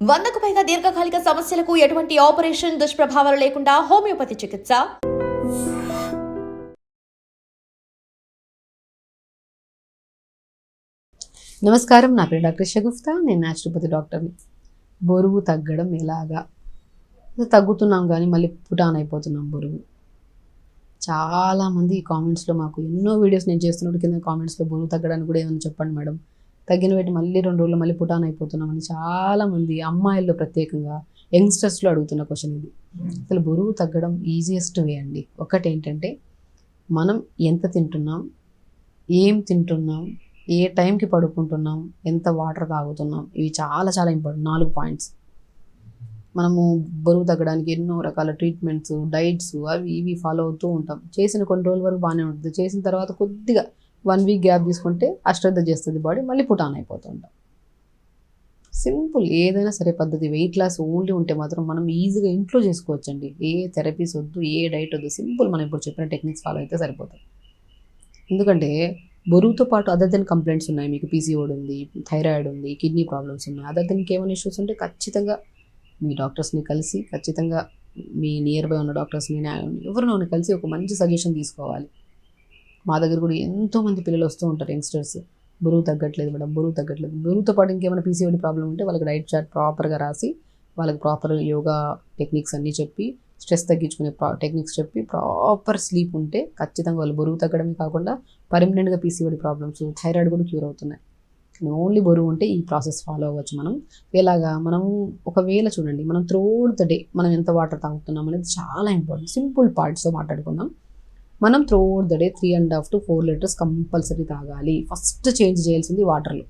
100కు పైగా దీర్ఘకాలిక సమస్యలకు ఎటువంటి ఆపరేషన్ దుష్ప్రభావాలు లేకుండా హోమియోపతి చికిత్స. నమస్కారం, నా పేరు డాక్టర్ షగుఫ్తా. నేను న్యాచురోపతి డాక్టర్ని. బరువు తగ్గడం ఎలాగా? తగ్గుతున్నాం కానీ మళ్ళీ పుటాన్ అయిపోతున్నాం బరువు. చాలామంది కామెంట్స్లో మాకు ఎన్నో వీడియోస్ నేను చేస్తున్నప్పుడు కింద కామెంట్స్లో బరువు తగ్గడానికి కూడా ఏమైనా చెప్పండి మేడం, తగ్గిన వెయిట్ మళ్ళీ 2 రోజులు మళ్ళీ పుటాన్ అయిపోతున్నామని చాలామంది అమ్మాయిల్లో ప్రత్యేకంగా యంగ్స్టర్స్లో అడుగుతున్న క్వశ్చన్ ఇది. అసలు బరువు తగ్గడం ఈజియెస్ట్ వే అండి. ఒకటి ఏంటంటే మనం ఎంత తింటున్నాం, ఏం తింటున్నాం, ఏ టైంకి పడుకుంటున్నాం, ఎంత వాటర్ తాగుతున్నాం, ఇవి చాలా చాలా ఇంపార్టెంట్. 4 పాయింట్స్. మనము బరువు తగ్గడానికి ఎన్నో రకాల ట్రీట్మెంట్స్, డైట్స్ అవి ఇవి ఫాలో అవుతూ ఉంటాం. చేసిన కొన్ని రోజుల వరకు బాగానే ఉంటుంది. చేసిన తర్వాత కొద్దిగా 1 వీక్ గ్యాప్ తీసుకుంటే అశ్రద్ధ చేస్తుంది బాడీ, మళ్ళీ పుటాన్ అయిపోతూ ఉంటాం. సింపుల్ ఏదైనా సరే పద్ధతి. వెయిట్ లాస్ ఓన్లీ ఉంటే మాత్రం మనం ఈజీగా ఇంట్లో చేసుకోవచ్చండి. ఏ థెరపీస్ వద్దు, ఏ డైట్ వద్దు. సింపుల్ మనం ఇప్పుడు చెప్పిన టెక్నిక్స్ ఫాలో అయితే సరిపోతుంది. ఎందుకంటే బరువుతో పాటు అదర్ దెన్ కంప్లైంట్స్ ఉన్నాయి. మీకు పీసీఓడి ఉంది, థైరాయిడ్ ఉంది, కిడ్నీ ప్రాబ్లమ్స్ ఉన్నాయి. అదర్ దెన్ ఇంకేమైనా ఇష్యూస్ ఉంటే ఖచ్చితంగా మీ డాక్టర్స్ని కలిసి, ఖచ్చితంగా మీ నియర్ బై ఉన్న డాక్టర్స్ని ఎవరినో కలిసి ఒక మంచి సజెషన్ తీసుకోవాలి. మా దగ్గర కూడా ఎంతోమంది పిల్లలు వస్తూ ఉంటారు, యంగ్స్టర్స్. బరువు తగ్గట్లేదు మేడం, బరువు తగ్గట్లేదు. బరువుతో పాటు ఇంకేమైనా పీసీఓడి ప్రాబ్లం ఉంటే వాళ్ళకి డైట్ చార్ట్ ప్రాపర్గా రాసి, వాళ్ళకి ప్రాపర్ యోగా టెక్నిక్స్ అన్నీ చెప్పి, స్ట్రెస్ తగ్గించుకునే టెక్నిక్స్ చెప్పి, ప్రాపర్ స్లీప్ ఉంటే ఖచ్చితంగా వాళ్ళు బరువు తగ్గడమే కాకుండా పర్మనెంట్గా పీసీఓడి ప్రాబ్లమ్స్, థైరాయిడ్ కూడా క్యూర్ అవుతున్నాయి. ఓన్లీ బరువు ఉంటే ఈ ప్రాసెస్ ఫాలో అవ్వచ్చు మనం. ఎలాగా? మనం ఒకవేళ చూడండి, మనం త్రూఅవుట్ ద డే మనం ఎంత వాటర్ తాగుతున్నాం అనేది చాలా ఇంపార్టెంట్. సింపుల్ పార్ట్స్తో మాట్లాడుకుందాం. మనం throughout the day 3.5 to 4 litres compulsory తాగాలి. ఫస్ట్ చేంజ్ చేయాల్సింది వాటర్లో.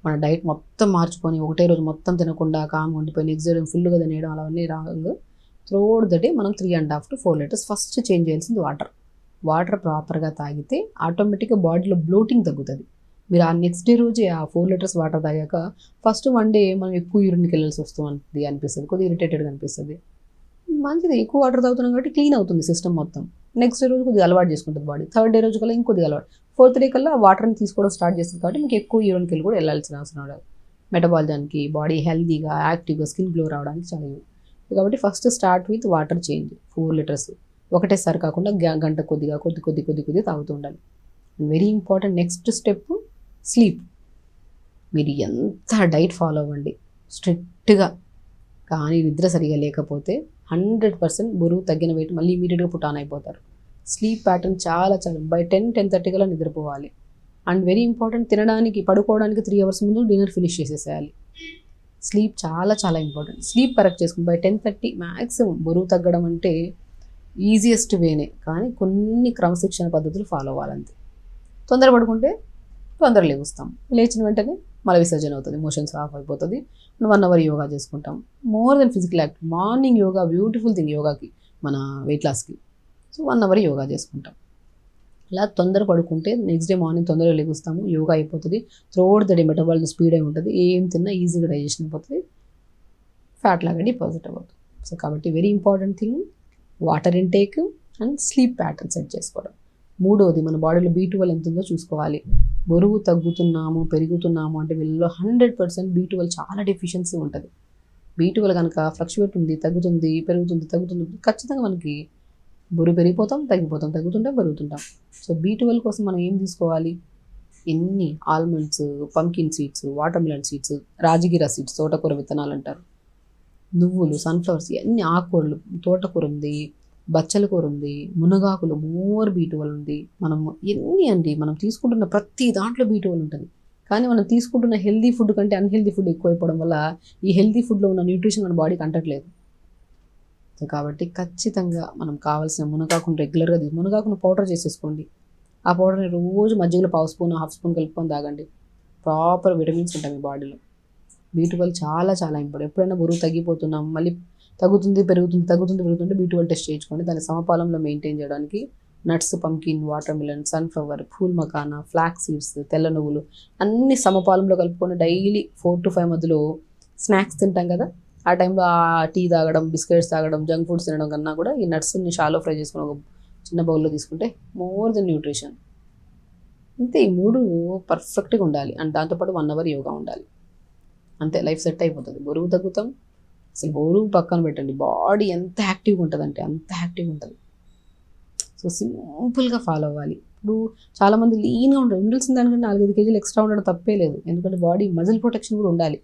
మన డైట్ మొత్తం మార్చుకొని ఒకటే రోజు మొత్తం తినకుండా కామ్గా ఉండిపోయి నెక్స్ట్ డే ఫుల్గా తినేయడం అవన్నీ రాంగ్. త్రూఅవుట్ ద డే మనం 3.5 to 4 లీటర్స్ ఫస్ట్ చేంజ్ చేయాల్సింది వాటర్. వాటర్ ప్రాపర్గా తాగితే ఆటోమేటిక్గా బాడీలో బ్లోటింగ్ తగ్గుతుంది. మీరు ఆ నెక్స్ట్ డే రోజు ఆ 4 లీటర్స్ వాటర్ తాగాక ఫస్ట్ 1 డే మనం ఎక్కువ యూరిన్కి వెళ్ళాల్సి వస్తుంది అనిపిస్తుంది, కొద్దిగా ఇరిటేటెడ్గా అనిపిస్తుంది. మంచిది, ఎక్కువ వాటర్ తాగుతున్నాం కాబట్టి క్లీన్ అవుతుంది సిస్టమ్ మొత్తం. నెక్స్ట్ డే రోజు కొద్దిగా అలవాటు చేసుకుంటుంది బాడీ. 3rd డే రోజు కల్లా ఇంకొద్దిగా అలవాటు. 4th డే కల్లా వాటర్ని తీసుకోవడం స్టార్ట్ చేస్తుంది కాబట్టి మీకు ఎక్కువ యూరిన్కి వెళ్ళి కూడా వెళ్ళాల్సిన అవసరం లేదు. మెటబాలిజానికి, బాడీ హెల్తీగా, యాక్టివ్గా, స్కిన్ గ్లో రావడానికి చాలా యూజ్. కాబట్టి first start with water change. 4 litres ఒకటేసారి కాకుండా గంట కొద్దిగా కొద్ది తాగుతూ ఉండాలి. Very important. Next step sleep. మీరు ఎంత డైట్ ఫాలో అవ్వండి స్ట్రిక్ట్గా, కానీ నిద్ర సరిగా లేకపోతే 100% బరువు తగ్గిన వెయిట్ మళ్ళీ ఇమీడియట్గా పుటాన్ అయిపోతారు. స్లీప్ ప్యాటర్న్ చాలా చాలా బై 10-10:30 కల్లా నిద్రపోవాలి. అండ్ వెరీ ఇంపార్టెంట్, తినడానికి పడుకోవడానికి 3 hours ముందు డిన్నర్ ఫినిష్ చేసేసేయాలి. స్లీప్ చాలా చాలా ఇంపార్టెంట్. స్లీప్ కరెక్ట్ చేసుకుని బై 10:30 మ్యాక్సిమం. బరువు తగ్గడం అంటే ఈజియెస్ట్ వేనే, కానీ కొన్ని క్రమశిక్షణ పద్ధతులు ఫాలో అవ్వాలంతే. తొందర పడుకుంటే తొందర లేవస్తాం, లేచిన వెంటనే మల విసర్జన అవుతుంది, మోషన్స్ ఆఫ్ అయిపోతుంది. 1 hour యోగా చేసుకుంటాం. More than physical active. Morning yoga beautiful thing యోగాకి, మన వెయిట్ లాస్కి. సో 1 hour యోగా చేసుకుంటాం. ఇలా తొందర పడుకుంటే నెక్స్ట్ డే మార్నింగ్ తొందరగా లేగుస్తాము, యోగా అయిపోతుంది. Throughout the day metabolism speed అయి ఉంటుంది. ఏం తిన్నా ఈజీగా డైజెషన్ అయిపోతుంది, ఫ్యాట్ లాగా డిపాజిట్ అవ్వదు. సో కాబట్టి very important thing water intake and sleep pattern set చేసుకోవడం. 3వది మన బాడీలో B12 ఎంత ఉందో చూసుకోవాలి. బరువు తగ్గుతున్నాము, పెరుగుతున్నాము అంటే వీళ్ళలో 100% B12 చాలా డెఫిషియన్సీ ఉంటుంది. B12 కనుక ఫ్లక్చువేట్ ఉంది, తగ్గుతుంది, పెరుగుతుంది, ఖచ్చితంగా మనకి బరువు పెరిగిపోతాం, తగ్గుతుంటాం, పెరుగుతుంటాం. సో B12 కోసం మనం ఏం తీసుకోవాలి? ఎన్ని almonds, pumpkin seeds, watermelon seeds, rajgira seeds, తోటకూర విత్తనాలు అంటారు, నువ్వులు, సన్ఫ్లవర్స్, ఎన్ని ఆకుకూరలు, తోటకూర ఉంది, బచ్చల కూర ఉంది, మునగాకులు, మోర్ B12 ఉంది. మనము ఎన్ని అండి, మనం తీసుకుంటున్న ప్రతి దాంట్లో B12 ఉంటుంది. కానీ మనం తీసుకుంటున్న హెల్దీ ఫుడ్ కంటే అన్హెల్దీ ఫుడ్ ఎక్కువైపోవడం వల్ల ఈ హెల్దీ ఫుడ్లో ఉన్న న్యూట్రిషన్ మన బాడీకి అంటట్లేదు. సో కాబట్టి ఖచ్చితంగా మనం కావాల్సిన మునగాకును రెగ్యులర్గా మునగాకును పౌడర్ చేసేసుకోండి. ఆ పౌడర్ని రోజు మజ్జిగలో 1 స్పూన్ 1/2 స్పూన్ కలుపుకొని తాగండి. ప్రాపర్ విటమిన్స్ ఉంటాయి మీ బాడీలో. B12 చాలా చాలా ఇంపార్టెంట్. ఎప్పుడైనా బరువు తగ్గిపోతున్నాం, మళ్ళీ తగ్గుతుంది పెరుగుతుంటే B12 టెస్ట్ చేయించుకోండి. దాన్ని సమపాలంలో మెయింటైన్ చేయడానికి nuts, pumpkin, watermelon, sunflower, phool makhana, flax seeds, తెల్ల నువ్వులు అన్ని సమపాలంలో కలుపుకొని డైలీ 4 to 5 మధ్యలో స్నాక్స్ తింటాం కదా, ఆ టైంలో ఆ టీ తాగడం, బిస్కెట్స్ తాగడం, జంక్ ఫుడ్స్ తినడం కన్నా కూడా ఈ నట్స్ని షాలో ఫ్రై చేసుకుని ఒక చిన్న బౌల్లో తీసుకుంటే మోర్ దెన్ న్యూట్రిషన్. అంతే, ఈ 3 పర్ఫెక్ట్గా ఉండాలి. అండ్ దాంతోపాటు 1 hour యోగా ఉండాలి. అంతే, లైఫ్ సెట్ అయిపోతుంది. బరువు తగ్గుతాం. అసలు బరువు పక్కన పెట్టండి, బాడీ ఎంత యాక్టివ్గా ఉంటుంది అంటే అంత యాక్టివ్గా ఉంటుంది. సో సింపుల్గా ఫాలో అవ్వాలి. ఇప్పుడు చాలామంది లీన్గా ఉండాల్సిన దానికంటే 4-5 కేజీలు ఎక్స్ట్రా ఉండడం తప్పే లేదు, ఎందుకంటే బాడీ మజిల్ ప్రొటెక్షన్ కూడా ఉండాలి.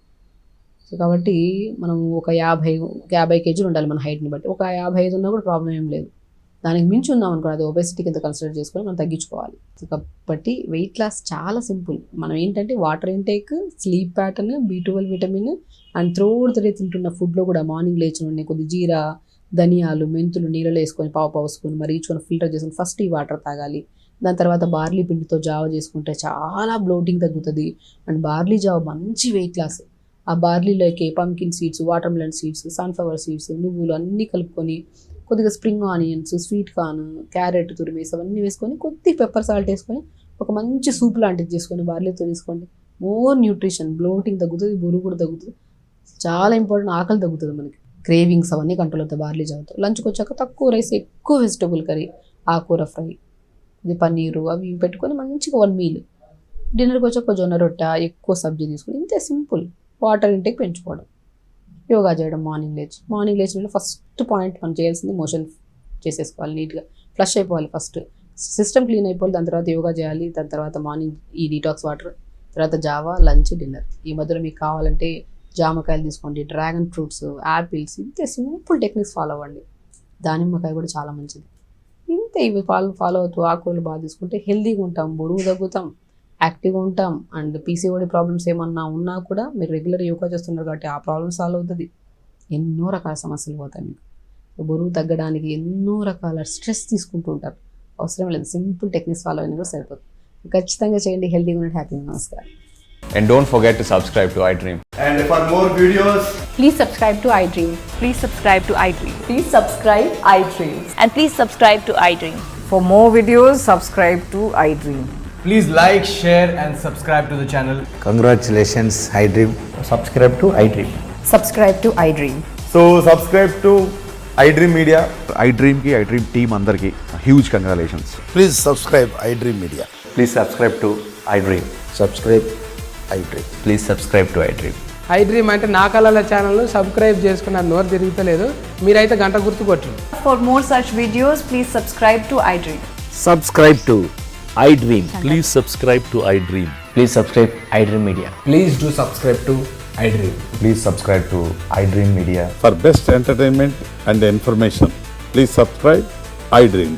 సో కాబట్టి మనం ఒక 50 కేజీలు ఉండాలి మన హైట్ని బట్టి. ఒక 55 ఉన్నా కూడా ప్రాబ్లం ఏం లేదు. దానికి మించి ఉందాం అనుకో, అది ఒబెసిటీ కింద కన్సిడర్ చేసుకొని మనం తగ్గించుకోవాలి. కాబట్టి వెయిట్ లాస్ చాలా సింపుల్. మనం ఏంటంటే water intake, sleep pattern, B12 vitamin and throughout the day తింటున్న ఫుడ్లో కూడా మార్నింగ్ లేచిన వెంటనే కొద్ది జీరా, ధనియాలు, మెంతులు నీళ్ళలో వేసుకొని పావు స్పూన్ మరి ఈచుకొని ఫిల్టర్ చేసుకొని ఫస్ట్ ఈ వాటర్ తాగాలి. దాని తర్వాత బార్లీ పిండితో జావ చేసుకుంటే చాలా బ్లోటింగ్ తగ్గుతుంది. అండ్ బార్లీ జావ మంచి వెయిట్ లాస్. ఆ బార్లీలోకి pumpkin seeds, watermelon seeds, sunflower seeds, నువ్వులు అన్నీ కలుపుకొని కొద్దిగా spring onions, sweet corn, carrot తురిమేసి అవన్నీ వేసుకొని కొద్ది పెప్పర్ సాల్ట్ వేసుకొని ఒక మంచి సూప్ లాంటిది చేసుకొని బార్లీతో తీసుకోండి. మోర్ న్యూట్రిషన్, బ్లోటింగ్ తగ్గుతుంది, బరువు కూడా తగ్గుతుంది. చాలా ఇంపార్టెంట్, ఆకలి తగ్గుతుంది మనకి. క్రేవింగ్స్ అవన్నీ కంట్రోల్ అవుతాయి బార్లీ జావతో. లంచ్కి వచ్చాక తక్కువ రైస్, ఎక్కువ వెజిటబుల్ కర్రీ, ఆకుకూర ఫ్రై, ఇది పన్నీరు అవి పెట్టుకొని మంచిగా 1 మీల్. డిన్నర్కి వచ్చాక జొన్న రొట్టె, ఎక్కువ సబ్జీ తీసుకొని, ఇంతే సింపుల్. వాటర్ ఇంటేక్ పెంచుకోవడం, యోగా చేయడం మార్నింగ్ లేచి ఫస్ట్ పాయింట్ మనం చేయాల్సింది మోషన్ చేసేసుకోవాలి. నీట్గా ఫ్లష్ అయిపోవాలి, ఫస్ట్ సిస్టమ్ క్లీన్ అయిపోవాలి. దాని తర్వాత యోగా చేయాలి. దాని తర్వాత మార్నింగ్ ఈ డీటాక్స్ వాటర్, తర్వాత జావా, లంచ్, డిన్నర్. ఈ మధ్యలో మీకు కావాలంటే జామకాయలు తీసుకోండి, డ్రాగన్ ఫ్రూట్స్, యాపిల్స్, ఇంతే సింపుల్ టెక్నిక్స్ ఫాలో అవ్వండి. దానిమ్మకాయ కూడా చాలా మంచిది. ఇంతే ఇవి ఫాలో అవుతూ ఆకుకూరలు బాగా తీసుకుంటే హెల్తీగా ఉంటాం, బరువు తగ్గుతాం, యాక్టివ్గా ఉంటాం. అండ్ PCOD ప్రాబ్లమ్స్ ఏమన్నా ఉన్నా కూడా మీరు రెగ్యులర్ యోగా చేస్తున్నారు కాబట్టి ఆ ప్రాబ్లమ్ సాల్వ్ అవుతుంది. ఎన్నో రకాల సమస్యలు పోతాయి మీకు. బరువు తగ్గడానికి ఎన్నో రకాల స్ట్రెస్ తీసుకుంటూ ఉంటారు, అవసరం లేదు. సింపుల్ టెక్నిక్స్ ఫాలో అయినా కూడా సరిపోతుంది. ఖచ్చితంగా చేయండి. హెల్తీగా ఉండండి, హ్యాపీగా. నమస్కారం. And don't forget to subscribe to iDream. And for more videos, Please subscribe to iDream. Please subscribe to iDream. Please subscribe iDream. And please subscribe to iDream. For more videos, subscribe to iDream. please like, share and subscribe to the channel. Congratulations, iDream. Subscribe to iDream. Subscribe to iDream. So subscribe to iDream Media. iDream ki iDream team andarki huge congratulations. Please subscribe iDream Media. Please subscribe to iDream. Subscribe iDream. Please subscribe to iDream. iDream అంటే నా కళల channel subscribe చేసుకున్న నోరు తిరుగుతలేదు, మీరైతే గంట గుర్తు కొట్టండి. For more such videos, please subscribe to iDream. Subscribe to iDream. Please subscribe to iDream. Please subscribe iDream Media. Please do subscribe to iDream. Please subscribe to iDream Media. For best entertainment and information, please subscribe iDream.